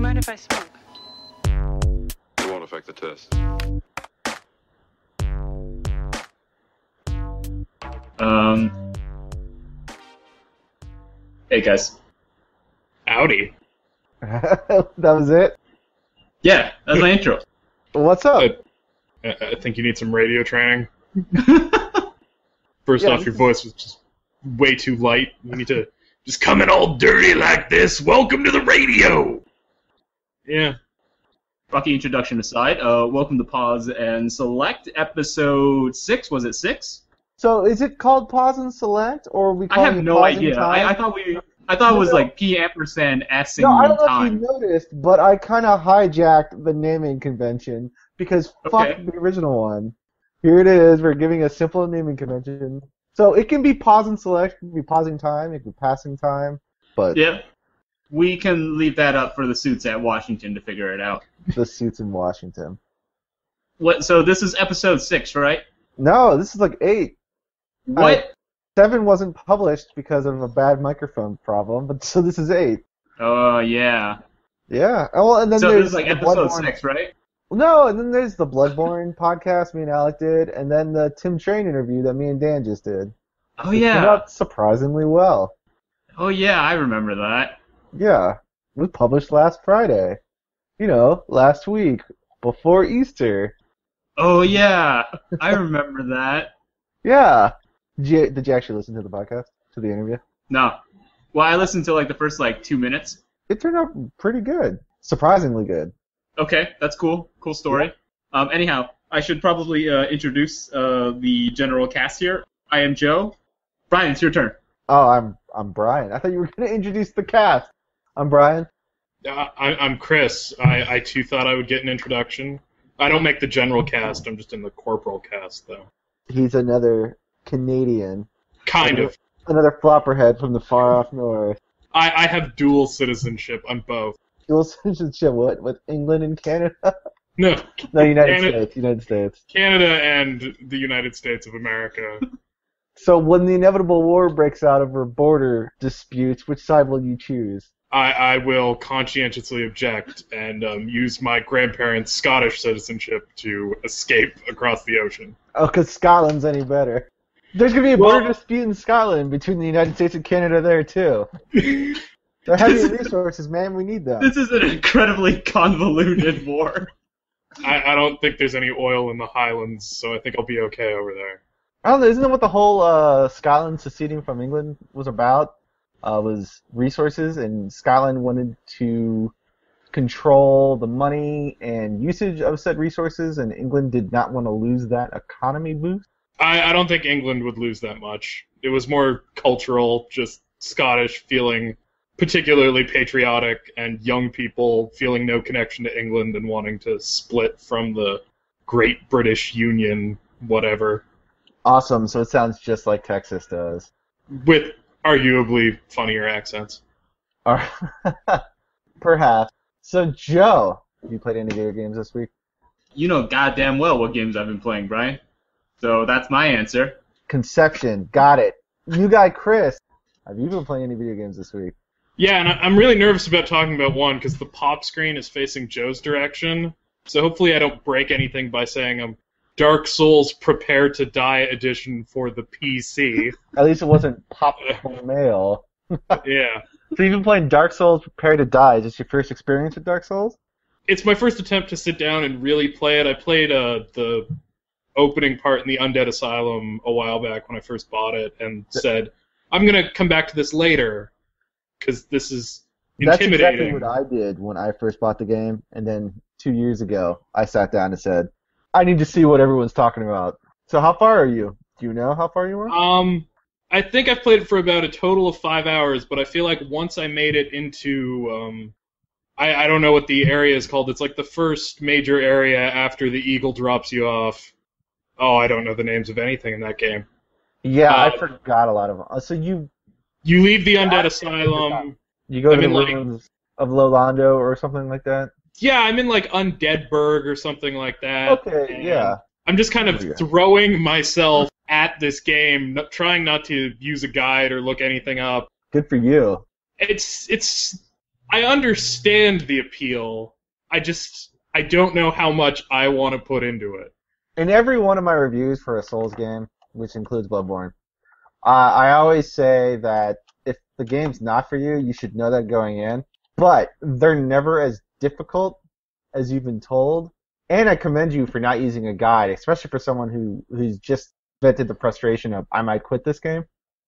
you mind if I smoke? It won't affect the test. Hey guys. Howdy. That was it? Yeah, that's my intro. What's up? I think you need some radio training. First Yeah, off, your voice was just way too light. You need to just come in all dirty like this. Welcome to the radio. Yeah. Rocky introduction aside, welcome to Pause and Select, episode 6. Was it 6? So is it called Pause and Select, or are we I calling have it no Pause and idea. Time? I thought it was like P&S No, I don't know time. if you noticed, but I kind of hijacked the naming convention because fuck Okay. the original one. Here it is. We're giving a simple naming convention. So it can be Pause and Select, it can be Pausing Time, it can be Passing Time, but Yeah. We can leave that up for the suits at Washington to figure it out. the suits in Washington. What? So this is episode 6, right? No, this is like 8. What? 7 wasn't published because of a bad microphone problem, but so this is 8. Oh, yeah. Yeah. Oh, and then So there's this is like the episode Bloodborne- 6, right? No, and then there's the Bloodborne podcast me and Alec did, and then the Tim Train interview that me and Dan just did. Oh, It turned yeah. out surprisingly well. Oh, yeah, I remember that. Yeah. It was published last Friday. You know, last week, before Easter. Oh, yeah. I remember that. Yeah. Did you actually listen to the podcast, to the interview? No. Well, I listened to like the first 2 minutes. It turned out pretty good. Surprisingly good. Okay, that's cool. Cool story. Anyhow, I should probably introduce the general cast here. I am Joe. Brian, it's your turn. Oh, I'm Brian. I thought you were going to introduce the cast. I'm Brian. I'm Chris. I too thought I would get an introduction. I don't make the general cast. I'm just in the corporal cast, though. He's another Canadian. Kind of. Another flopperhead from the far off north. I have dual citizenship. I'm both. Dual citizenship, what? With England and Canada? No, No, United Canada- States. United States. Canada and the United States of America. So when the inevitable war breaks out over border disputes, which side will you choose? I will conscientiously object and use my grandparents' Scottish citizenship to escape across the ocean. Oh, because Scotland's any better. There's going to be a border dispute in Scotland between the United States and Canada there, too. They're heavy resources, man. We need them. This is an incredibly convoluted war. I don't think there's any oil in the Highlands, so I think I'll be okay over there. I don't know, isn't that what the whole Scotland seceding from England was about? Was resources, and Scotland wanted to control the money and usage of said resources, and England did not want to lose that economy boost? I don't think England would lose that much. It was more cultural, just Scottish feeling particularly patriotic, and young people feeling no connection to England and wanting to split from the Great British Union, whatever. Awesome, so it sounds just like Texas does. With arguably funnier accents. Perhaps. So, Joe, you played any video games this week? You know goddamn well what games I've been playing, Brian. So that's my answer. Conception, got it. You guy, Chris, have you been playing any video games this week? Yeah, and I'm really nervous about talking about one because the pop screen is facing Joe's direction. So hopefully I don't break anything by saying I'm Dark Souls Prepare to Die edition for the PC. At least it wasn't pop mail. Yeah. So you've been playing Dark Souls Prepare to Die. Is this your first experience with Dark Souls? It's my first attempt to sit down and really play it. I played the opening part in the Undead Asylum a while back when I first bought it and said, I'm going to come back to this later because this is intimidating. That's exactly what I did when I first bought the game, and then 2 years ago I sat down and said, I need to see what everyone's talking about. So how far are you? Do you know how far you are? I think I've played it for about a total of 5 hours, but I feel like once I made it into, I don't know what the area is called. It's like the first major area after the eagle drops you off. Oh, I don't know the names of anything in that game. Yeah, I forgot a lot of them. So you leave the Undead Asylum. You go to the in, like- ruins of Lolando or something like that? Yeah, I'm in like Undeadburg or something like that. Okay, and yeah. I'm just kind of Yeah. throwing myself at this game, trying not to use a guide or look anything up. Good for you. It's I understand the appeal. I don't know how much I want to put into it. In every one of my reviews for a Souls game, which includes Bloodborne, I always say that if the game's not for you, you should know that going in. But they're never as difficult as you've been told. And I commend you for not using a guide, especially for someone who's just vented the frustration of, I might quit this game.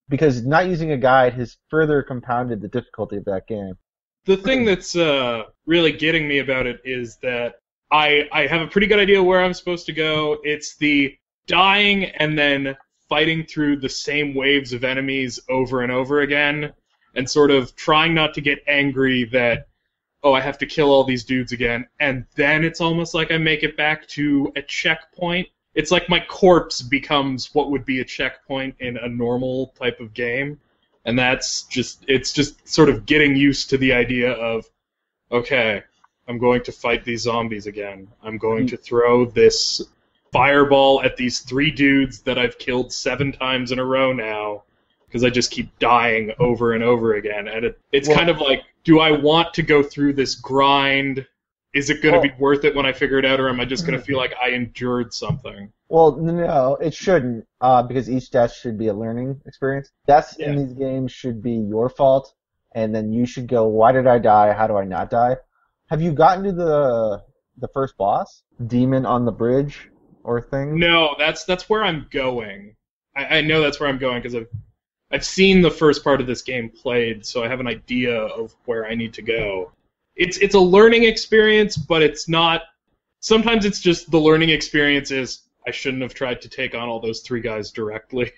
Because not using a guide has further compounded the difficulty of that game. The thing that's really getting me about it is that I have a pretty good idea where I'm supposed to go. It's the dying and then fighting through the same waves of enemies over and over again, and sort of trying not to get angry that, oh, I have to kill all these dudes again, and then it's almost like I make it back to a checkpoint. It's like my corpse becomes what would be a checkpoint in a normal type of game, and it's just sort of getting used to the idea of, okay, I'm going to fight these zombies again. I'm going to throw this fireball at these 3 dudes that I've killed 7 times in a row now, because I just keep dying over and over again. And it's kind of like, do I want to go through this grind? Is it going to be worth it when I figure it out, or am I just going to feel like I endured something? Well, no, it shouldn't, because each death should be a learning experience. Deaths in these games should be your fault, and then you should go, why did I die? How do I not die? Have you gotten to the first boss? Demon on the bridge or thing? No, that's where I'm going. I know that's where I'm going because I've seen the first part of this game played, so I have an idea of where I need to go. It's a learning experience, but it's not. Sometimes it's just the learning experience is I shouldn't have tried to take on all those 3 guys directly.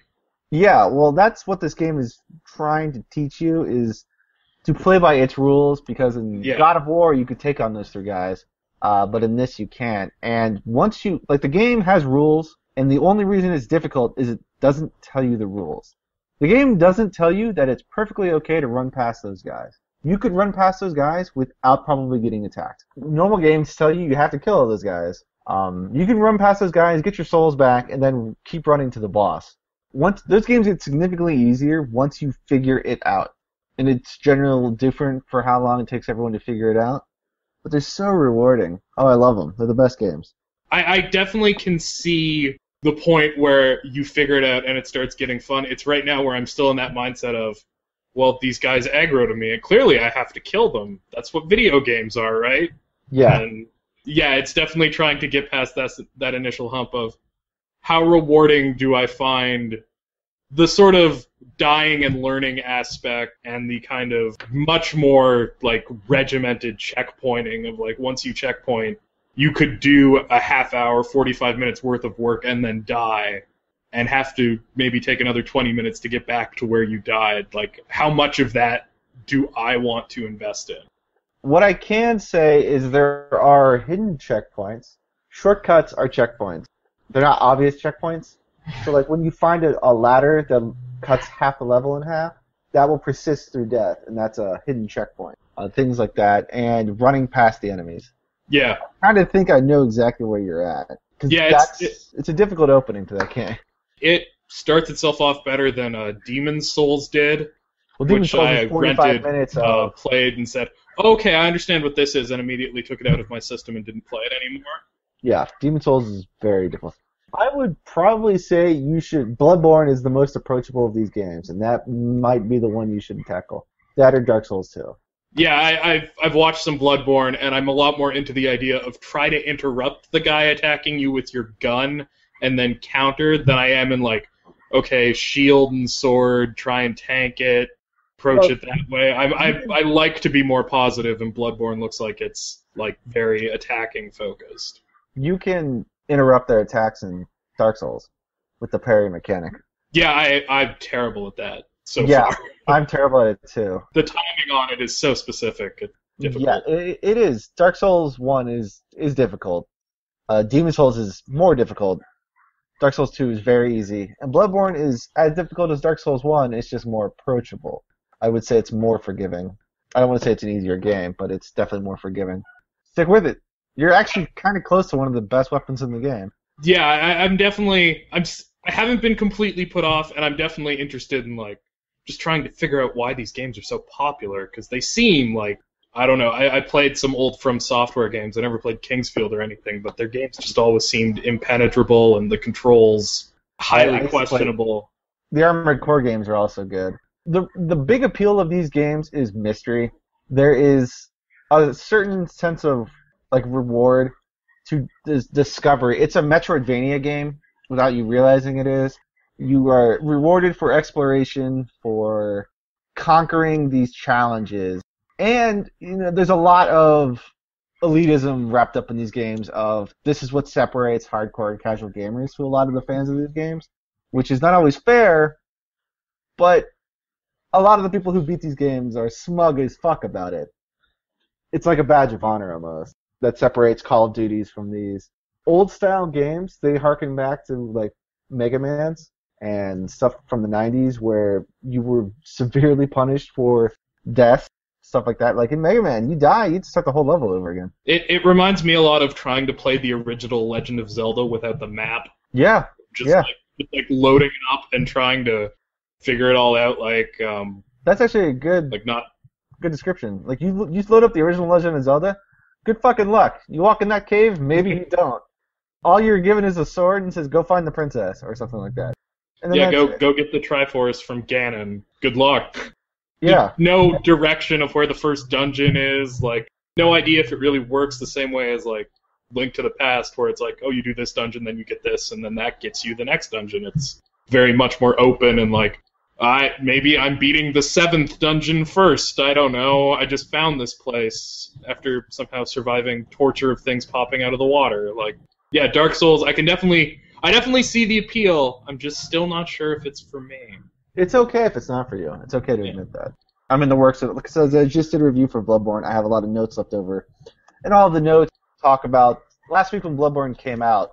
Yeah, well, that's what this game is trying to teach you, is to play by its rules, because in God of War you could take on those 3 guys, but in this you can't. And once the game has rules, and the only reason it's difficult is it doesn't tell you the rules. The game doesn't tell you that it's perfectly okay to run past those guys. You could run past those guys without probably getting attacked. Normal games tell you have to kill all those guys. You can run past those guys, get your souls back, and then keep running to the boss. Those games get significantly easier once you figure it out. And it's generally different for how long it takes everyone to figure it out. But they're so rewarding. Oh, I love them. They're the best games. I definitely can see the point where you figure it out and it starts getting fun. It's right now where I'm still in that mindset of, well, these guys aggro to me, and clearly I have to kill them. That's what video games are, right? Yeah. And yeah, it's definitely trying to get past that initial hump of how rewarding do I find the sort of dying and learning aspect and the kind of much more like regimented checkpointing of like once you checkpoint, you could do a half hour, 45 minutes worth of work and then die and have to maybe take another 20 minutes to get back to where you died. Like, how much of that do I want to invest in? What I can say is there are hidden checkpoints. Shortcuts are checkpoints. They're not obvious checkpoints. So, like, when you find a ladder that cuts half the level in half, that will persist through death, and that's a hidden checkpoint. Things like that, and running past the enemies. Yeah. I kind of think I know exactly where you're at. Yeah, it's a difficult opening to that game. It starts itself off better than Demon's Souls did, Well, Demon's Souls I is 45 rented, minutes of... played, and said, okay, I understand what this is, and immediately took it out of my system and didn't play it anymore. Yeah, Demon's Souls is very difficult. I would probably say Bloodborne is the most approachable of these games, and that might be the one you should tackle. That or Dark Souls 2. Yeah, I've watched some Bloodborne, and I'm a lot more into the idea of try to interrupt the guy attacking you with your gun and then counter than I am in like, okay, shield and sword, try and tank it, approach it that way. I like to be more positive, and Bloodborne looks like it's like very attacking focused. You can interrupt their attacks in Dark Souls with the parry mechanic. Yeah, I'm terrible at that so yeah, far. I'm terrible at it too. The timing on it is so specific. It's difficult. Yeah, it is. Dark Souls 1 is difficult. Demon's Souls is more difficult. Dark Souls 2 is very easy. And Bloodborne is as difficult as Dark Souls 1, it's just more approachable. I would say it's more forgiving. I don't want to say it's an easier game, but it's definitely more forgiving. Stick with it. You're actually kind of close to one of the best weapons in the game. Yeah, I haven't been completely put off, and I'm definitely interested in like just trying to figure out why these games are so popular, because they seem like I don't know. I played some old From Software games. I never played Kingsfield or anything, but their games just always seemed impenetrable and the controls highly I used to play- questionable. The Armored Core games are also good. The big appeal of these games is mystery. There is a certain sense of like reward to discovery. It's a Metroidvania game without you realizing it is. You are rewarded for exploration, for conquering these challenges. And there's a lot of elitism wrapped up in these games of this is what separates hardcore and casual gamers to a lot of the fans of these games, which is not always fair, but a lot of the people who beat these games are smug as fuck about it. It's like a badge of honor almost that separates Call of Duties from these old style games. They harken back to like Mega Man's and stuff from the 90s where you were severely punished for death, stuff like that. Like in Mega Man, you die, you'd start the whole level over again. It reminds me a lot of trying to play the original Legend of Zelda without the map. Yeah. Just yeah. like loading it up and trying to figure it all out. Like that's actually a good description. Like you load up the original Legend of Zelda, good fucking luck. You walk in that cave, maybe you don't. All you're given is a sword and says go find the princess or something like that. And then go get the Triforce from Ganon. Good luck. Yeah. No direction of where the first dungeon is. Like no idea if it really works the same way as like Link to the Past, where it's like, oh, you do this dungeon, then you get this, and then that gets you the next dungeon. It's very much more open and like, maybe I'm beating the 7th dungeon first. I don't know. I just found this place after somehow surviving torture of things popping out of the water. Like, yeah, Dark Souls. I definitely see the appeal. I'm just still not sure if it's for me. It's okay if it's not for you. It's okay to admit that. I'm in the works of it. Like I said, I just did a review for Bloodborne. I have a lot of notes left over, and all the notes talk about last week when Bloodborne came out.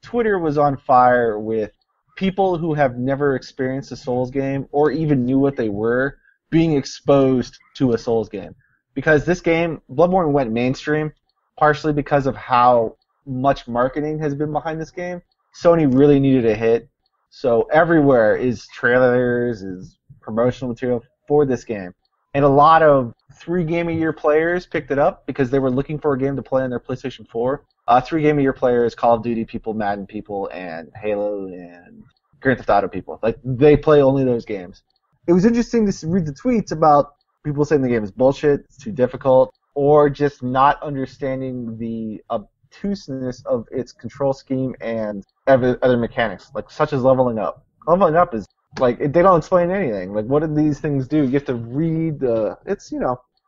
Twitter was on fire with people who have never experienced a Souls game or even knew what they were being exposed to a Souls game. Because this game, Bloodborne, went mainstream, partially because of how much marketing has been behind this game. Sony really needed a hit. So everywhere is trailers, is promotional material for this game. And a lot of 3-game-a-year players picked it up because they were looking for a game to play on their PlayStation 4. 3-game-a-year players, Call of Duty people, Madden people, and Halo and Grand Theft Auto people. Like, they play only those games. It was interesting to read the tweets about people saying the game is bullshit, it's too difficult, or just not understanding the obtuseness of its control scheme and other mechanics, like such as leveling up. Leveling up is like they don't explain anything. Like, what do these things do? You have to read. It's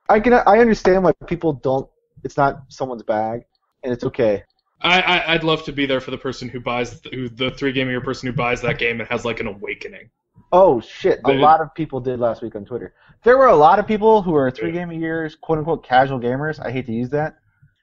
I understand why people don't. It's not someone's bag, and it's okay. I'd love to be there for the person who buys the 3-game-a-year person who buys that game and has like an awakening. Oh shit! A lot of people did last week on Twitter. There were a lot of people who are 3-game-a-years, quote unquote casual gamers. I hate to use that.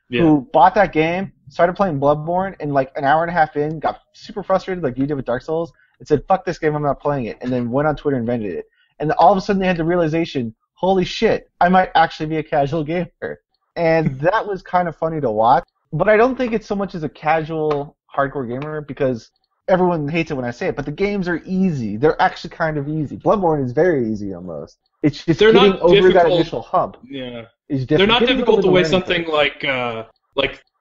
Yeah. Who bought that game, started playing Bloodborne, and like an hour and a half in, got super frustrated like you did with Dark Souls, and said, fuck this game, I'm not playing it, and then went on Twitter and vented it. And all of a sudden they had the realization, holy shit, I might actually be a casual gamer. And that was kind of funny to watch. But I don't think it's so much as a casual hardcore gamer, because everyone hates it when I say it, but the games are easy. They're actually kind of easy. Bloodborne is very easy almost. It's just getting over that initial hump. Yeah. They're not difficult the way something like the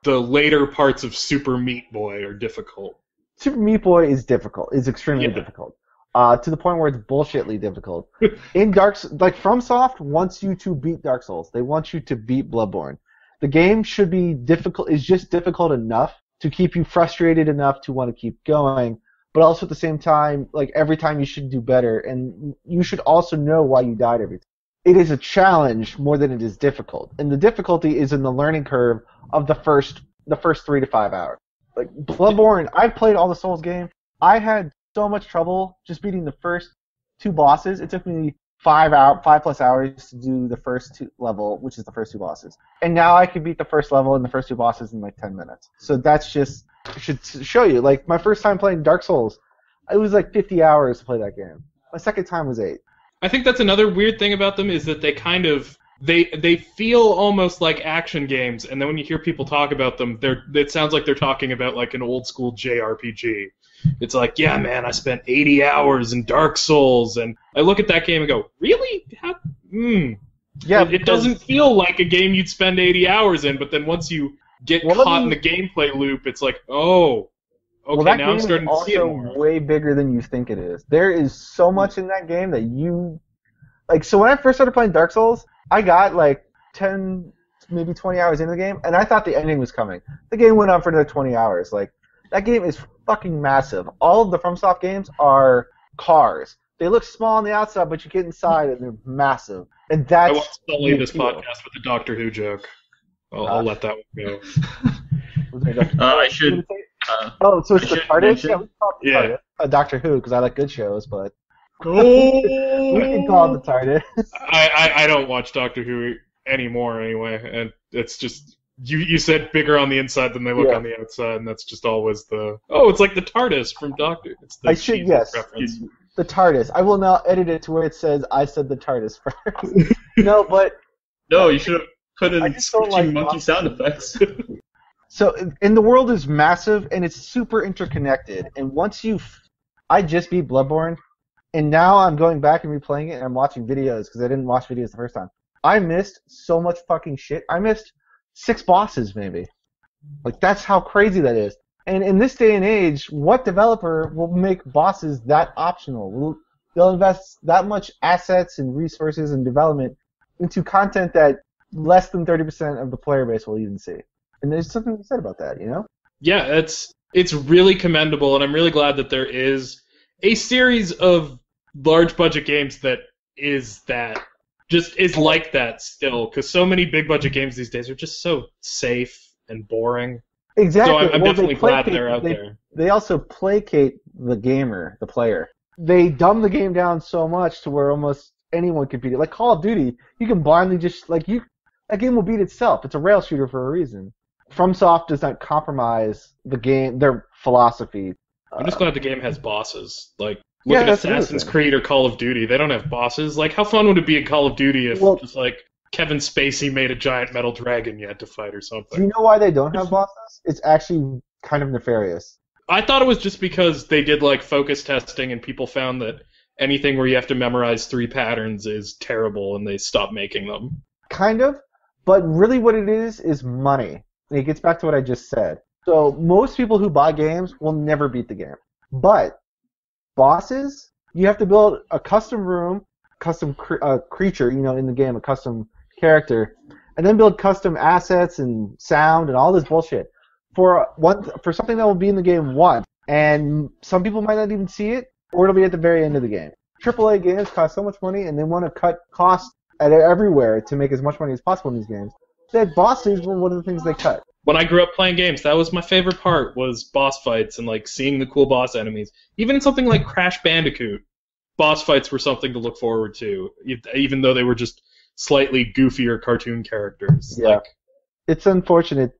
later parts of Super Meat Boy are difficult. Super Meat Boy is difficult. It's extremely difficult. To the point where it's bullshitly difficult. In FromSoft wants you to beat Dark Souls. They want you to beat Bloodborne. The game should be difficult. It's just difficult enough to keep you frustrated enough to want to keep going, but also at the same time, like every time you should do better, and you should also know why you died every time. It is a challenge more than it is difficult, and the difficulty is in the learning curve of the first 3 to 5 hours. Like Bloodborne, I've played all the Souls games. I had so much trouble just beating the first 2 bosses. It took me 5+ hours to do the first 2 level, which is the first 2 bosses. And now I can beat the first level and the first 2 bosses in like 10 minutes. So that's just should show you. Like my first time playing Dark Souls, it was like 50 hours to play that game. My second time was 8. I think that's another weird thing about them is that they kind of they feel almost like action games, and then when you hear people talk about them, it sounds like they're talking about like an old school JRPG. It's like, yeah, man, I spent 80 hours in Dark Souls, and I look at that game and go, really? Yeah, It doesn't feel like a game you'd spend 80 hours in, but then once you get caught in the gameplay loop, it's like, oh, okay, that now I'm game starting is to see it also more. way bigger than you think it is. There is so much in that game that you like. So when I first started playing Dark Souls, I got like 10, maybe 20 hours into the game, and I thought the ending was coming. The game went on for another 20 hours. Like that game is fucking massive. All of the FromSoft games are cars. They look small on the outside, but you get inside and they're massive. And that's I want to sully the this appeal. podcast with a Doctor Who joke. I'll let that one go. Was there a Doctor Who? I should. Oh, so it's the should TARDIS? mention- Yeah, we can call it the Yeah. TARDIS. Doctor Who, because I like good shows, but Oh! we can call it the TARDIS. I don't watch Doctor Who anymore anyway, and it's just you said bigger on the inside than they look Yeah. on the outside, and that's just always it's like the TARDIS from Doctor. It's the I should, Jesus yes. reference. The TARDIS. I will now edit it to where it says I said the TARDIS first. No, but No, you should have put I in just don't screeching like monkey monsters. sound effects. so, and the world is massive and it's super interconnected. And once I just beat Bloodborne, and now I'm going back and replaying it, and I'm watching videos because I didn't watch videos the first time. I missed so much fucking shit. I missed 6 bosses, maybe. Like, that's how crazy that is. And in this day and age, what developer will make bosses that optional? They'll invest that much assets and resources and development into content that less than 30% of the player base will even see. And there's something to be said about that, you know? Yeah, it's really commendable, and I'm really glad that there is a series of large budget games that is like that still, because so many big budget games these days are just so safe and boring. Exactly. So I'm Well, definitely they glad placate- they're out they- there. They also placate the gamer, the player. They dumb the game down so much to where almost anyone can beat it. Like Call of Duty, you can blindly just that game will beat itself. It's a rail shooter for a reason. FromSoft does not compromise the game, their philosophy. I'm just glad the game has bosses. Like, Yeah, look at that's another Assassin's thing. Creed or Call of Duty. They don't have bosses. Like, how fun would it be in Call of Duty if Well- just like Kevin Spacey made a giant metal dragon you had to fight or Do something? you know why they don't have bosses? It's actually kind of nefarious. I thought it was just because they did like focus testing and people found that anything where you have to memorize 3 patterns is terrible and they stopped making them. Kind of, but really what it is money. And it gets back to what I just said. So most people who buy games will never beat the game. But bosses, you have to build a custom room, custom creature, in the game, a custom character, and then build custom assets and sound and all this bullshit for something that will be in the game once. And some people might not even see it, or it'll be at the very end of the game. AAA games cost so much money, and they want to cut costs everywhere to make as much money as possible in these games. That bosses were one of the things they cut. When I grew up playing games, that was my favorite part, was boss fights and like seeing the cool boss enemies. Even in something like Crash Bandicoot, boss fights were something to look forward to, even though they were just slightly goofier cartoon characters. Yeah. It's unfortunate,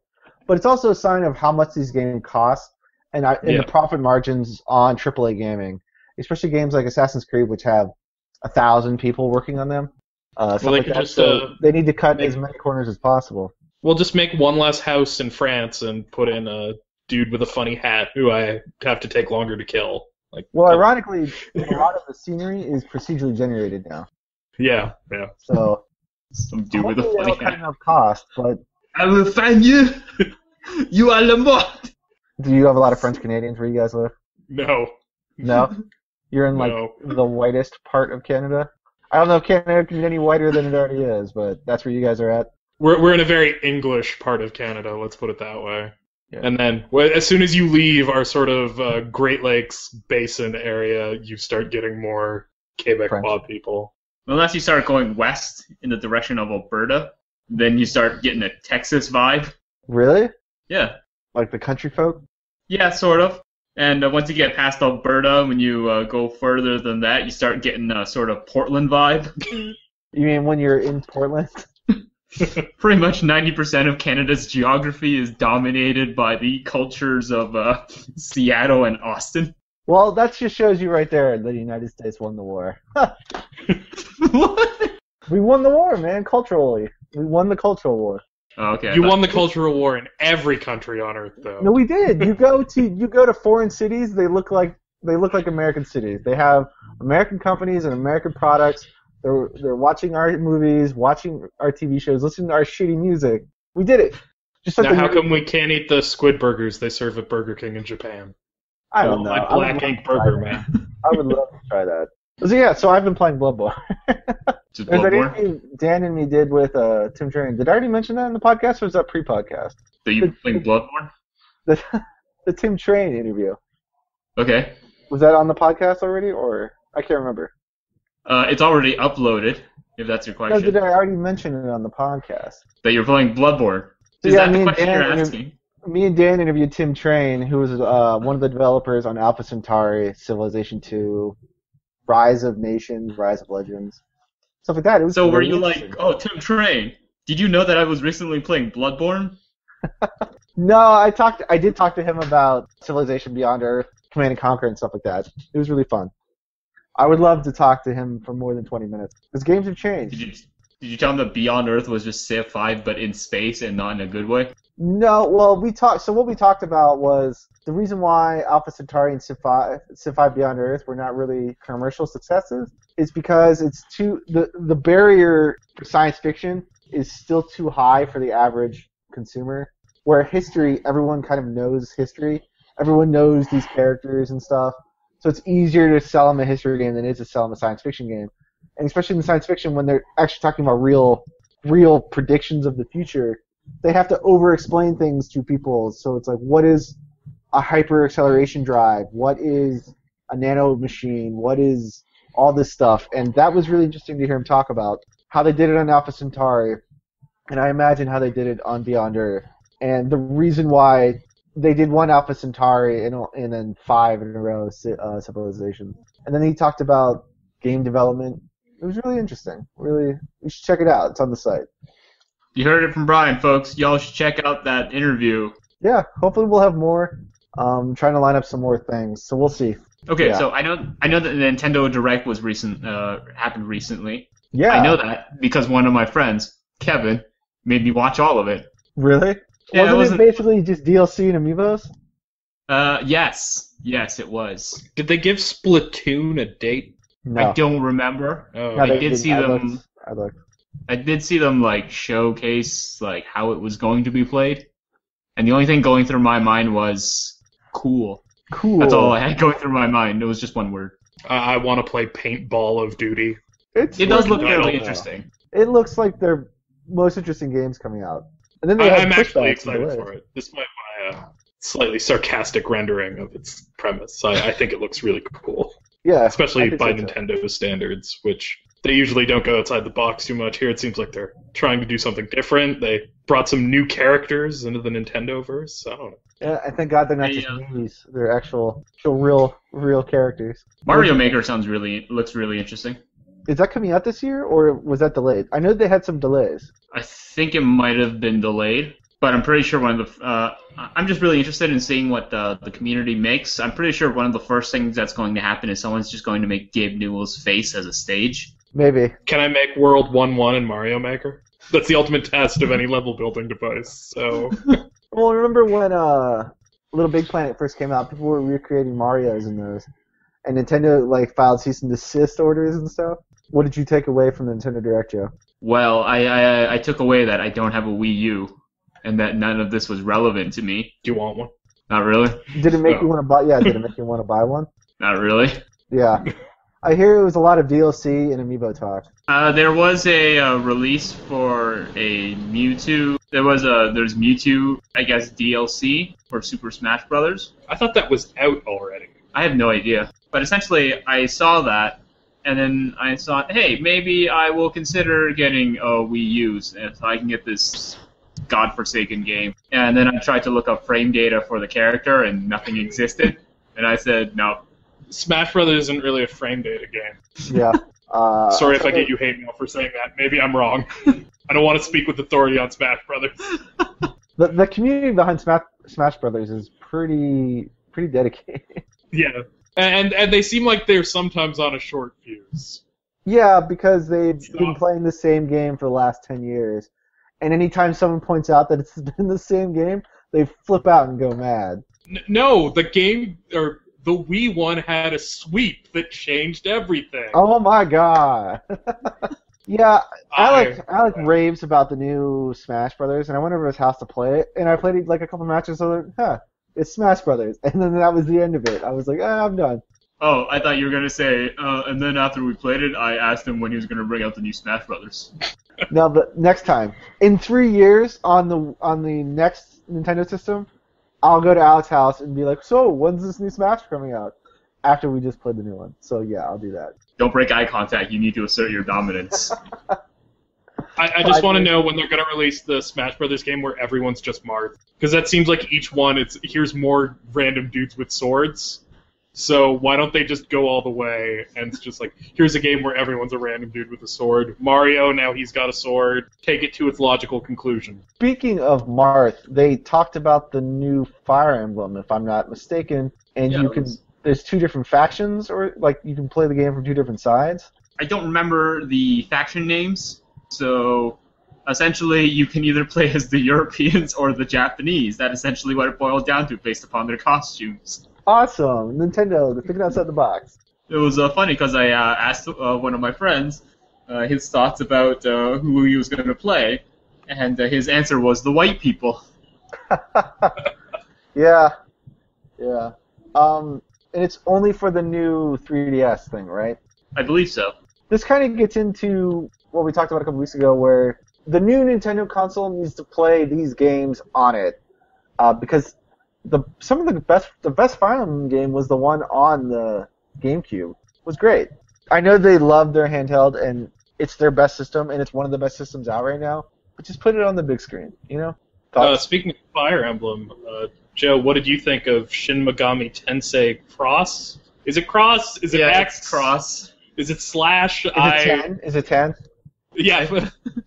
but it's also a sign of how much these games cost and the profit margins on AAA gaming, especially games like Assassin's Creed, which have 1,000 people working on them. They could just they need to cut as many corners as possible. We'll just make one less house in France and put in a dude with a funny hat who I have to take longer to kill. Well, ironically, a lot of the scenery is procedurally generated now. Yeah. So Some dude with a hopefully funny that'll cut hat. enough cost, but I will find you. You are le mort. do you have a lot of French Canadians where you guys live? No. No? You're in No. the whitest part of Canada? I don't know if Canada can get any whiter than it already is, but that's where you guys are at. We're in a very English part of Canada, let's put it that way. Yeah. And then, as soon as you leave our sort of Great Lakes Basin area, you start getting more Quebecois people. Unless you start going west in the direction of Alberta, then you start getting a Texas vibe. Really? Yeah. Like the country folk? Yeah, sort of. And once you get past Alberta, when you go further than that, you start getting a sort of Portland vibe. You mean when you're in Portland? Pretty much 90% of Canada's geography is dominated by the cultures of Seattle and Austin. Well, that just shows you right there that the United States won the war. What? We won the war, man, culturally. We won the cultural war. Oh, okay. You won the cultural war in every country on Earth, though. No, we did. You go to foreign cities, they look like American cities. They have American companies and American products. They're watching our movies, watching our TV shows, listening to our shitty music. We did it. Just like Now, how come we can't eat the squid burgers they serve at Burger King in Japan? I don't know. My black ink burger, man. I would love to try that. So I've been playing Bloodborne. Just There's that Bloodborne? interview Dan and me did with Tim Train. Did I already mention that in the podcast, or was that pre-podcast? So you playing Bloodborne? The Tim Train interview. Okay. Was that on the podcast already, or I can't remember? It's already uploaded, if that's your No, question. did I already mention it on the podcast? That you're playing Bloodborne. Is Yeah, that me the and question Dan you're inter- asking? Me and Dan interviewed Tim Train, who was one of the developers on Alpha Centauri, Civilization 2, Rise of Nations, Rise of Legends, stuff like that. It was So were really you interesting. like, oh, Tim Train, did you know that I was recently playing Bloodborne? No, I did talk to him about Civilization Beyond Earth, Command and Conquer, and stuff like that. It was really fun. I would love to talk to him for more than 20 minutes. Because games have changed. Did you tell him that Beyond Earth was just Civ 5 but in space and not in a good way? No, well, what we talked about was the reason why Alpha Centauri and Civ 5 Beyond Earth were not really commercial successes is because the barrier for science fiction is still too high for the average consumer. Where history, everyone kind of knows history. Everyone knows these characters and stuff. So it's easier to sell them a history game than it is to sell them a science fiction game. And especially in science fiction, when they're actually talking about real predictions of the future, they have to over-explain things to people. So it's like, what is a hyper-acceleration drive? What is a nano machine? What is all this stuff? And that was really interesting to hear him talk about how they did it on Alpha Centauri, and I imagine how they did it on Beyond Earth. And the reason why they did one Alpha Centauri and then 5 in a row Civilization. And then he talked about game development. It was really interesting. Really, you should check it out. It's on the site. You heard it from Brian, folks. Y'all should check out that interview. Yeah, hopefully we'll have more. Trying to line up some more things, so we'll see. Okay, Yeah. so I know that the Nintendo Direct was happened recently. Yeah. I know that because one of my friends, Kevin, made me watch all of it. Really? Yeah, Wasn't it basically just DLC and amiibos? Yes, it was. Did they give Splatoon a date? No. I don't remember. Oh, No, I they did didn't. see them. I looked. I did see them like showcase like how it was going to be played, and the only thing going through my mind was cool. Cool. That's all I had going through my mind. It was just one word. I want to play Paintball of Duty. It's It does look looking- fairly know. interesting. It looks like their most interesting games coming out. And then they had I'm actually pushbacks excited and delays. for it, despite my slightly sarcastic rendering of its premise. I think it looks really cool, Yeah. I especially think by so, too. Nintendo standards, which they usually don't go outside the box too much. Here it seems like they're trying to do something different. They brought some new characters into the Nintendo-verse. I don't know. Yeah, I thank God they're not Hey, just movies. They're actual real characters. Mario Maker looks really interesting. Is that coming out this year, or was that delayed? I know they had some delays. I think it might have been delayed, but I'm pretty sure one of the. I'm just really interested in seeing what the community makes. I'm pretty sure one of the first things that's going to happen is someone's just going to make Gabe Newell's face as a stage. Maybe. Can I make World 1-1 in Mario Maker? That's the ultimate test of any level building device. So Well, remember when Little Big Planet first came out? People were recreating Mario's in those, and Nintendo filed cease and desist orders and stuff. What did you take away from the Nintendo Direct, Joe? Well, I took away that I don't have a Wii U, and that none of this was relevant to me. do you want one? Not really. Did it make Oh. you want to buy? Yeah, did it make you want to buy one? Not really. Yeah. I hear it was a lot of DLC and amiibo talk. There was a release for a Mewtwo. There's Mewtwo, I guess, DLC for Super Smash Brothers. I thought that was out already. I have no idea. But essentially, I saw that, and then I thought, hey, maybe I will consider getting a Wii U so I can get this godforsaken game. And then I tried to look up frame data for the character, and nothing existed. And I said, no. Smash Brothers isn't really a frame data game. Yeah. Sorry if I get you hate mail for saying that. Maybe I'm wrong. I don't want to speak with authority on Smash Brothers. The community behind Smash Brothers is pretty dedicated. Yeah. And they seem like they're sometimes on a short fuse. Yeah, because they've been playing the same game for the last 10 years. And anytime someone points out that it's been the same game, they flip out and go mad. No, the game, or the Wii one had a sweep that changed everything. Oh my god. Yeah, Alec raves about the new Smash Brothers, and I went over to his house to play it, and I played it like a couple matches, so like, it's Smash Brothers, and then that was the end of it. I was like, I'm done. Oh, I thought you were gonna say, and then after we played it, I asked him when he was gonna bring out the new Smash Brothers. Now, the next time, in 3 years, on the next Nintendo system, I'll go to Alec's house and be like, so, when's this new Smash coming out? After we just played the new one. So yeah, I'll do that. Don't break eye contact. You need to assert your dominance. I just want to know when they're going to release the Smash Brothers game where everyone's just Marth. Because that seems like each one, here's more random dudes with swords. So why don't they just go all the way and it's just like, here's a game where everyone's a random dude with a sword. Mario, now he's got a sword. Take it to its logical conclusion. Speaking of Marth, they talked about the new Fire Emblem, if I'm not mistaken, and Yeah, there's 2 different factions, or like you can play the game from 2 different sides. I don't remember the faction names, so essentially you can either play as the Europeans or the Japanese. That's essentially what it boils down to based upon their costumes. Awesome, Nintendo, they're thinking outside the box. It was funny because I asked one of my friends his thoughts about who he was going to play, and his answer was the white people. Yeah. And it's only for the new 3DS thing, right? I believe so. This kind of gets into what we talked about a couple weeks ago, where the new Nintendo console needs to play these games on it, because some of the best Fire Emblem game was the one on the GameCube. It was great. I know they love their handheld, and it's their best system, and it's one of the best systems out right now. But just put it on the big screen, you know? Speaking of Fire Emblem, Joe, what did you think of Shin Megami Tensei Cross? Is it Cross? Is it X? It's Cross. Is it Slash? Is it 10? Is it 10? Yeah,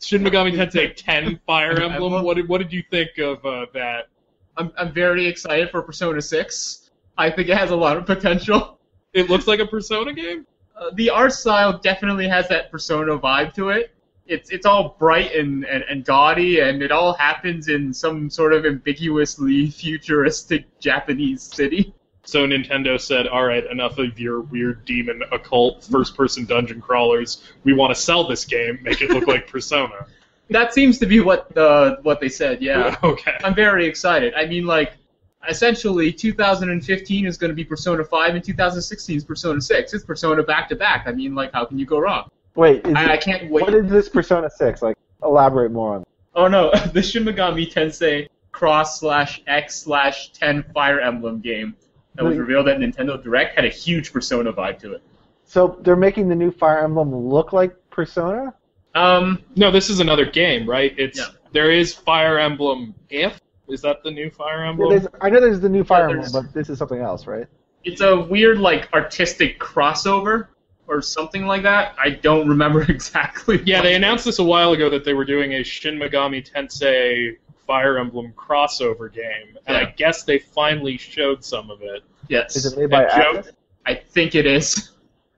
Shin Megami Tensei 10 Fire Emblem. What did you think of that? I'm very excited for Persona 6. I think it has a lot of potential. It looks like a Persona game? The art style definitely has that Persona vibe to it. It's all bright and gaudy, and it all happens in some sort of ambiguously futuristic Japanese city. So Nintendo said, all right, enough of your weird demon occult first-person dungeon crawlers. We want to sell this game, make it look like Persona. That seems to be what they said, yeah. Okay. I'm very excited. I mean, like, essentially, 2015 is going to be Persona 5, and 2016 is Persona 6. It's Persona back-to-back. I mean, like, how can you go wrong? Wait, I can't wait. What is this Persona 6? Like, elaborate more on it. Oh, no, the Shin Megami Tensei Cross/X/10 Fire Emblem game that was revealed at Nintendo Direct had a huge Persona vibe to it. So they're making the new Fire Emblem look like Persona? No, this is another game, right? Yeah. There is Fire Emblem If. Is that the new Fire Emblem? Yeah, I know there's the new Fire Emblem, but this is something else, right? It's a weird, like, artistic crossover or something like that. I don't remember exactly. Yeah, they announced this a while ago that they were doing a Shin Megami Tensei Fire Emblem crossover game, and I guess they finally showed some of it. Yes. Is it made by Atlas? I think it is.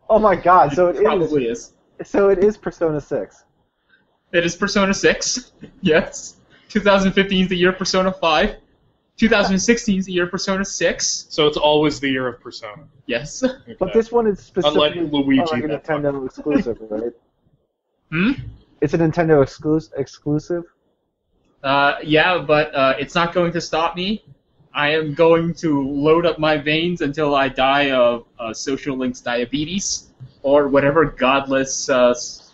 Oh my god, so it probably is. So it is Persona 6. It is Persona 6, yes. 2015 is the year of Persona 5. 2016 is the year of Persona 6. So it's always the year of Persona. Yes. Okay. But this one is specifically Unlike Luigi, like a Nintendo exclusive, right? Hmm? It's a Nintendo exclusive? Yeah, but it's not going to stop me. I am going to load up my veins until I die of social links diabetes, or whatever godless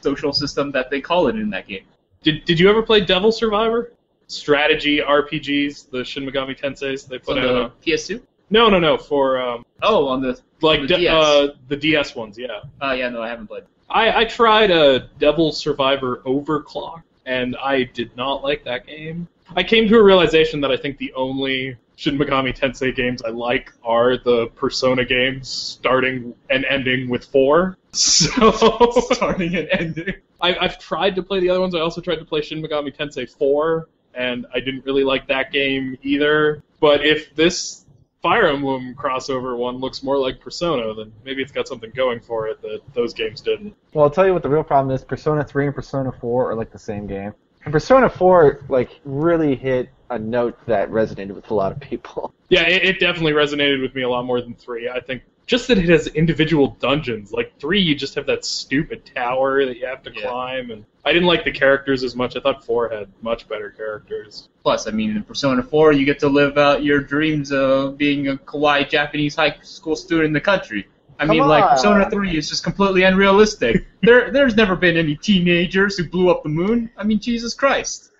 social system that they call it in that game. Did you ever play Devil Survivor? Strategy RPGs, the Shin Megami Tenseis they put On out. the PS2? No, for on the DS. DS. The DS ones, yeah. Yeah, no, I haven't played. I tried a Devil Survivor Overclock, and I did not like that game. I came to a realization that I think the only Shin Megami Tensei games I like are the Persona games, starting and ending with 4. So Starting and ending. I've tried to play the other ones. I also tried to play Shin Megami Tensei 4, and I didn't really like that game either. But if this Fire Emblem crossover one looks more like Persona, then maybe it's got something going for it that those games didn't. Well, I'll tell you what the real problem is. Persona 3 and Persona 4 are like the same game. And Persona 4 really hit a note that resonated with a lot of people. Yeah, it definitely resonated with me a lot more than 3. I think just that it has individual dungeons. Like 3, you just have that stupid tower that you have to climb, and I didn't like the characters as much. I thought 4 had much better characters. Plus, I mean, in Persona 4, you get to live out your dreams of being a kawaii Japanese high school student in the country. Persona 3 is just completely unrealistic. There's never been any teenagers who blew up the moon. I mean, Jesus Christ.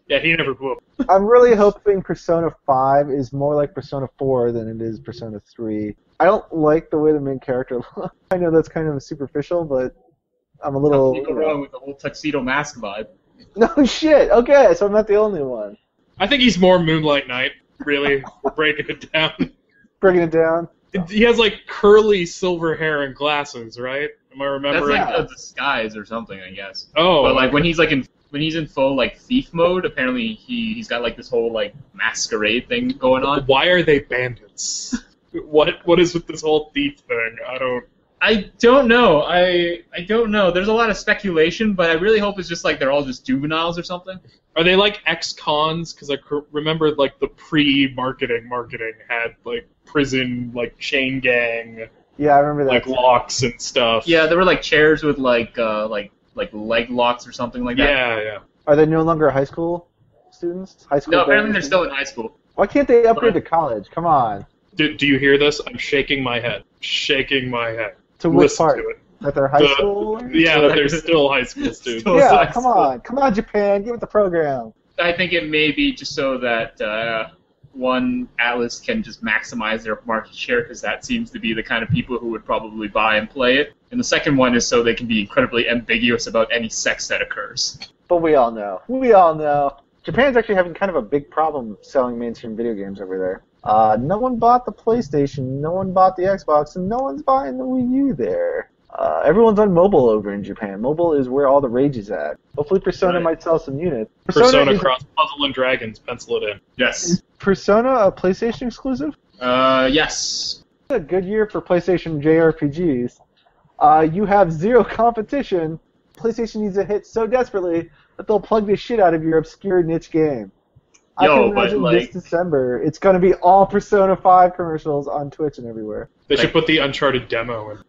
Yeah, he never blew up. I'm really hoping Persona 5 is more like Persona 4 than it is Persona 3. I don't like the way the main character looks. I know that's kind of superficial, but I'm a little... Nothing wrong with the whole tuxedo mask vibe. No shit! Okay, so I'm not the only one. I think he's more Moonlight Knight, really. We're breaking it down. Breaking it down? He has, curly silver hair and glasses, right? Am I remembering? That's like a disguise or something, I guess. Oh. But, when he's, when he's in full, thief mode, apparently he's got, this whole, masquerade thing going on. Why are they bandits? What is with this whole thief thing? I don't know. I don't know. There's a lot of speculation, but I really hope it's just they're all just juveniles or something. Are they like ex-cons? Because I remember the pre-marketing had prison chain gang. Yeah, I remember that. Locks and stuff. Yeah, there were chairs with leg locks or something like that. Yeah. Are they no longer high school students? High school? No, apparently they're still in high school. Why can't they upgrade to college? Come on. Do you hear this? I'm shaking my head. Shaking my head. To which Listen part? to it. That they're high school? Yeah, that they're still high school students. Yeah, come on. Come on, Japan. Give it the program. I think it may be just so that one, Atlas can just maximize their market share, because that seems to be the kind of people who would probably buy and play it. And the second one is so they can be incredibly ambiguous about any sex that occurs. But we all know. We all know. Japan's actually having kind of a big problem selling mainstream video games over there. No one bought the PlayStation, no one bought the Xbox, and no one's buying the Wii U there. Everyone's on mobile over in Japan. Mobile is where all the rage is at. Hopefully Persona might sell some units. Persona Cross Puzzle and Dragons, pencil it in. Yes. Is Persona a PlayStation exclusive? Yes. It's a good year for PlayStation JRPGs. You have zero competition. PlayStation needs a hit so desperately that they'll plug the shit out of your obscure niche game. I can imagine this December, it's going to be all Persona 5 commercials on Twitch and everywhere. They should put the Uncharted demo in.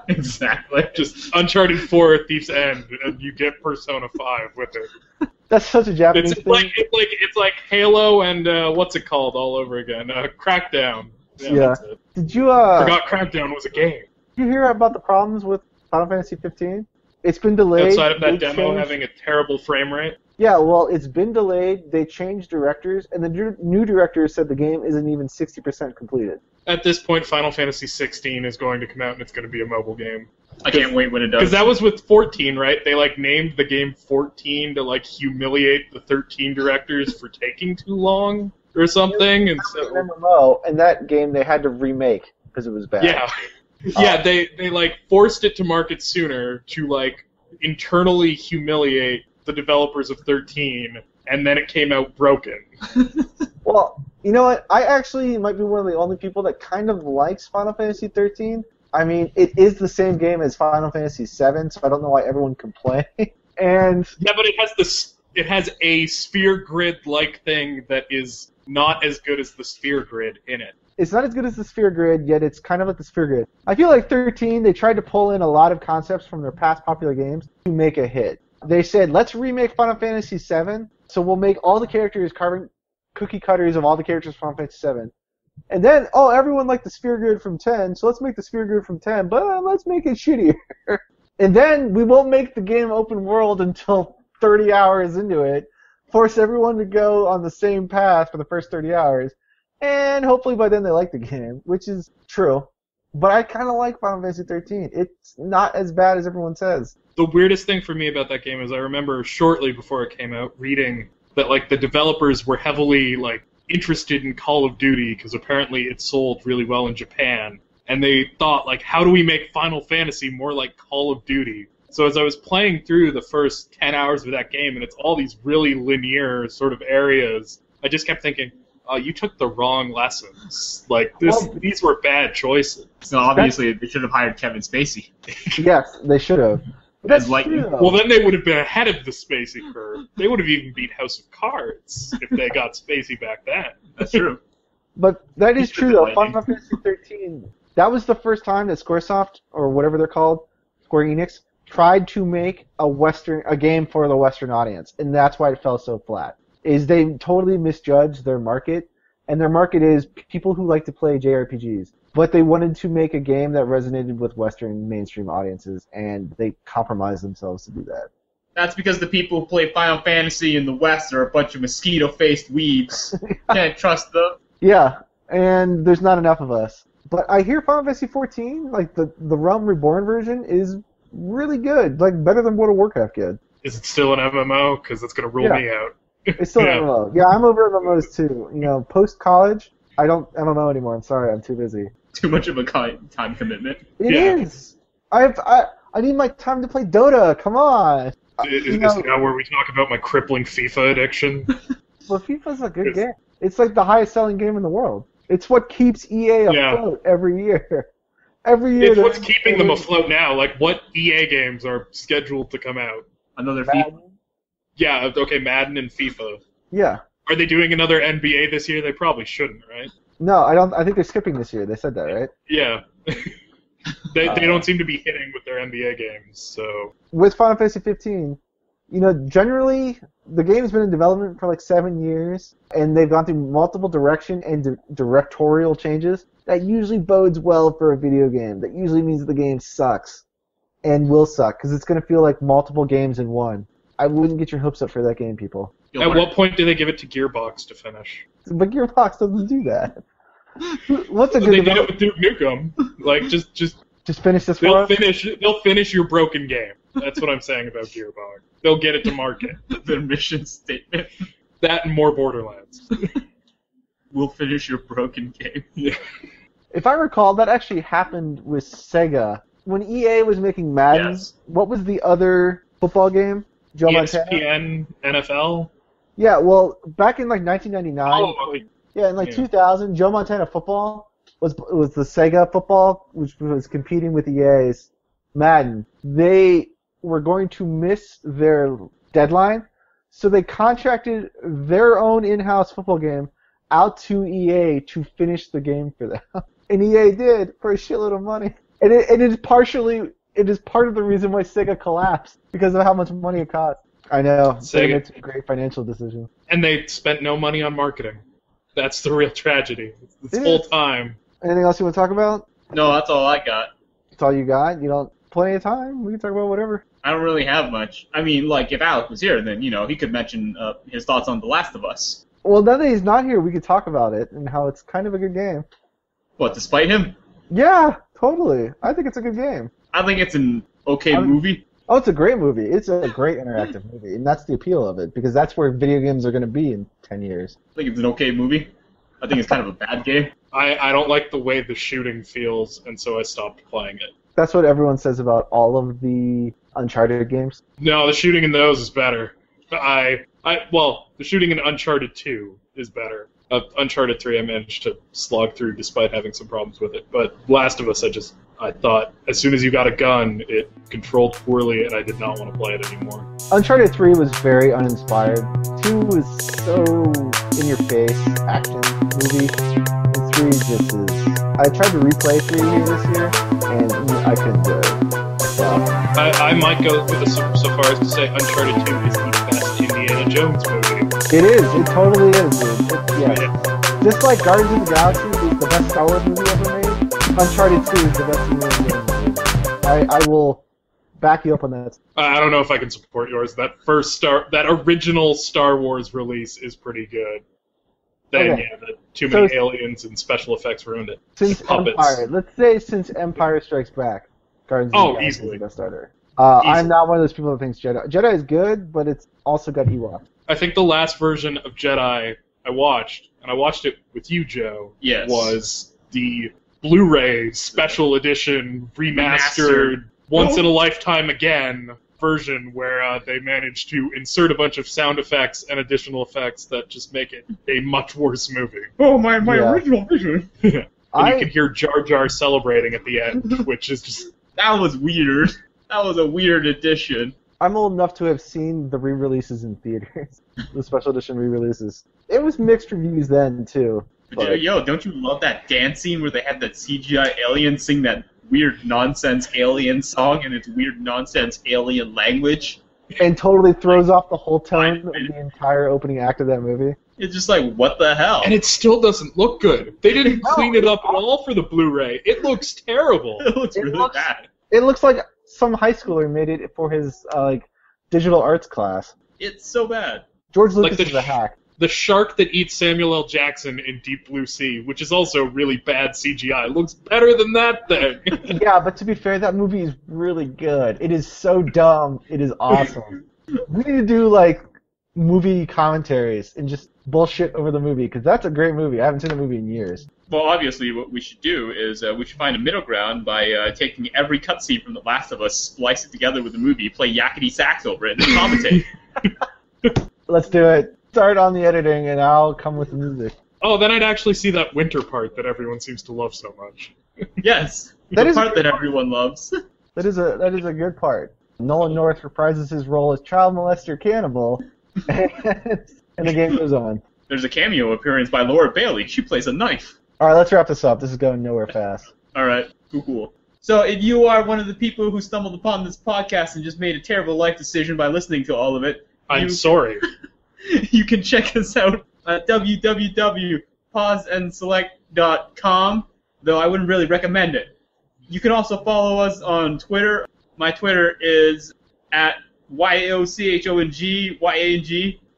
Exactly. Just Uncharted 4 Thief's End, and you get Persona 5 with it. That's such a Japanese it's thing. It's like Halo and what's it called all over again? Crackdown. Yeah. That's it. Did you Forgot Crackdown was a game. Did you hear about the problems with Final Fantasy 15? It's been delayed. Outside of that demo having a terrible frame rate? Yeah, well, it's been delayed. They changed directors, and the new director said the game isn't even 60% completed. At this point, Final Fantasy 16 is going to come out, and it's going to be a mobile game. I can't wait when it does. Because that was with 14, right? They named the game 14 to humiliate the 13 directors for taking too long or something. And so MMO, and that game they had to remake because it was bad. Yeah. Yeah, they forced it to market sooner to internally humiliate the developers of 13, and then it came out broken. Well, you know what? I actually might be one of the only people that kind of likes Final Fantasy 13. I mean, it is the same game as Final Fantasy 7, so I don't know why everyone can play. And yeah, but it has a sphere grid-like thing that is not as good as the sphere grid in it. It's not as good as the Sphere Grid, yet it's kind of like the Sphere Grid. I feel like 13, they tried to pull in a lot of concepts from their past popular games to make a hit. They said, let's remake Final Fantasy 7, so we'll make all the characters carbon cookie cutters of all the characters from Final Fantasy 7. And then, everyone liked the Sphere Grid from 10, so let's make the Sphere Grid from 10, but let's make it shittier. And then we won't make the game open world until 30 hours into it, force everyone to go on the same path for the first 30 hours. And hopefully by then they like the game, which is true. But I kind of like Final Fantasy 13. It's not as bad as everyone says. The weirdest thing for me about that game is I remember shortly before it came out reading that the developers were heavily interested in Call of Duty because apparently it sold really well in Japan. And they thought how do we make Final Fantasy more like Call of Duty? So as I was playing through the first 10 hours of that game, and it's all these really linear sort of areas, I just kept thinking, you took the wrong lessons. These were bad choices. So obviously they should have hired Kevin Spacey. Yes, they should have. That's as lightning. true, though. Well, then they would have been ahead of the spacey curve. They would have even beat House of Cards if they got spacey back then. That's true. But that is Keep true, it though. lightning. Final Fantasy 13, that was the first time that Squaresoft, or whatever they're called, Square Enix, tried to make a game for the Western audience, and that's why it fell so flat. Is they totally misjudged their market, and their market is people who like to play JRPGs. But they wanted to make a game that resonated with Western mainstream audiences, and they compromised themselves to do that. That's because the people who play Final Fantasy in the West are a bunch of mosquito-faced weebs. Can't trust them. Yeah, and there's not enough of us. But I hear Final Fantasy 14, like the Realm Reborn version, is really good, like better than World of Warcraft good. Is it still an MMO? Because that's going to rule me out. It's still Yeah. an MMO. Yeah, I'm over MMOs too. You know, post-college, I don't MMO anymore. I'm sorry, I'm too busy. Too much of a time commitment. It Yeah. is. I need my time to play Dota. Come on. Is this now where we talk about my crippling FIFA addiction? Well, FIFA's a good game. It's like the highest-selling game in the world. It's what keeps EA afloat every year. Every year. It's what's keeping them afloat now. Like, what EA games are scheduled to come out? Another FIFA. Madden. Yeah, okay, Madden and FIFA. Yeah. Are they doing another NBA this year? They probably shouldn't, right? No, I don't. I think they're skipping this year. They said that, right? Yeah. They don't seem to be hitting with their NBA games, so... With Final Fantasy 15, you know, generally the game's been in development for like 7 years, and they've gone through multiple direction and directorial changes. That usually bodes well for a video game. That usually means that the game sucks and will suck because it's going to feel like multiple games in one. I wouldn't get your hopes up for that game, people. At what point do they give it to Gearbox to finish? But Gearbox doesn't do that. What's a good They did it development? with Duke Nukem. Like, just Finish this for they'll us? finish your broken game. That's what I'm saying about Gearbox. They'll get it to market. Their mission statement. That and more Borderlands. We'll finish your broken game. Yeah. If I recall, that actually happened with Sega. When EA was making Madden, Yes. what was the other football game? Joe Montana? ESPN, NFL. Yeah, well, back in like 1999, Oh, yeah, in like yeah. 2000, Joe Montana football was the Sega football, which was competing with EA's Madden. They were going to miss their deadline, so they contracted their own in-house football game out to EA to finish the game for them. And EA did for a shitload of money. And it is part of the reason why Sega collapsed, because of how much money it cost. I know. Sega made some great financial decisions. And they spent no money on marketing. That's the real tragedy. It's It full is. time. Anything else you want to talk about? No, that's all I got. That's all you got? You don't... Plenty of time? We can talk about whatever. I don't really have much. I mean, like, if Alec was here, then, you know, he could mention his thoughts on The Last of Us. Well, now that he's not here, we could talk about it and how it's kind of a good game. What, despite him? Yeah, totally. I think it's a good game. I think it's an okay movie. Oh, it's a great movie. It's a great interactive movie, and that's the appeal of it, because that's where video games are going to be in 10 years. I think it's an okay movie. I think it's kind of a bad game. I don't like the way the shooting feels, and so I stopped playing it. That's what everyone says about all of the Uncharted games. No, the shooting in those is better. Well, the shooting in Uncharted 2 is better. Uncharted 3 I managed to slog through despite having some problems with it. But Last of Us, I thought as soon as you got a gun, it controlled poorly, and I did not want to play it anymore. Uncharted 3 was very uninspired. 2 was so in-your-face action movie. And 3 just is... I tried to replay 3 here this year, and I couldn't do it. So, I might go so far as to say Uncharted 2 is the best Indiana Jones movie. it is. It totally is, dude. Yeah. Just like Guardians of the Galaxy is the best Star Wars movie ever made, Uncharted 2 is the best Indiana Jones movie. I will back you up on that. I don't know if I can support yours. That original Star Wars release is pretty good. Then, Okay. yeah, too many aliens and special effects ruined it. Since Puppets. Empire, let's say since Empire Strikes Back, Guardians of the Galaxy easily. is the best starter. Easily. I'm not one of those people that thinks Jedi. Jedi is good, but it's also got Ewoks. I think the last version of Jedi I watched, and I watched it with you, Joe, Yes. was the Blu-ray special edition remastered once in a lifetime again version where they managed to insert a bunch of sound effects and additional effects that just make it a much worse movie. Oh, my Yeah. original vision. And you can hear Jar Jar celebrating at the end, which is just... That was weird. That was a weird addition. I'm old enough to have seen the re-releases in theaters, the special edition re-releases. It was mixed reviews then too. But Yo, don't you love that dance scene where they had that CGI alien sing that weird nonsense alien song in its weird nonsense alien language? and totally throws off the whole tone of the entire opening act of that movie. It's just like, what the hell? And it still doesn't look good. They didn't clean it up at all for the Blu-ray. It looks terrible. It looks really bad. It looks like some high schooler made it for his digital arts class. It's so bad. George Lucas is a hack. The shark that eats Samuel L. Jackson in Deep Blue Sea, which is also really bad CGI, looks better than that thing. Yeah, but to be fair, that movie is really good. It is so dumb. It is awesome. We need to do, movie commentaries and just bullshit over the movie, because that's a great movie. I haven't seen a movie in years. Well, obviously, what we should do is we should find a middle ground by taking every cutscene from The Last of Us, splice it together with the movie, play yakety sax over it, and commentate. Let's do it. Start on the editing, and I'll come with the music. Oh, then I'd actually see that winter part that everyone seems to love so much. Yes, That the is part that everyone loves. That is a good part. Nolan North reprises his role as child molester cannibal, and the game goes on. There's a cameo appearance by Laura Bailey. She plays a knife. All right, let's wrap this up. This is going nowhere fast. All right, cool. So if you are one of the people who stumbled upon this podcast and just made a terrible life decision by listening to all of it, I'm sorry. You can check us out at www.pauseandselect.com, though I wouldn't really recommend it. You can also follow us on Twitter. My Twitter is at YAOCHONG.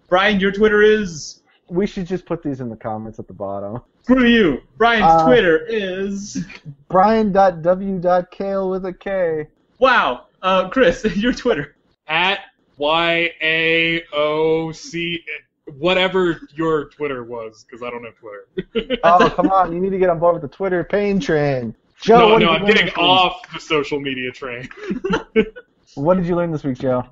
Brian, your Twitter is? We should just put these in the comments at the bottom. Screw you. Brian's Twitter is? Brian.w.kale with a K. Wow. Chris, your Twitter. At YAOC, whatever your Twitter was, because I don't have Twitter. Oh, come on. You need to get on board with the Twitter pain train. Joe, No, I'm getting off the social media train. What did you learn this week, Joe?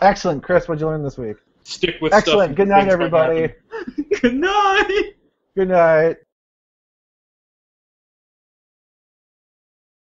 Excellent. Chris, what did you learn this week? Stick with Excellent. stuff. Good night, everybody. Good night. Good night.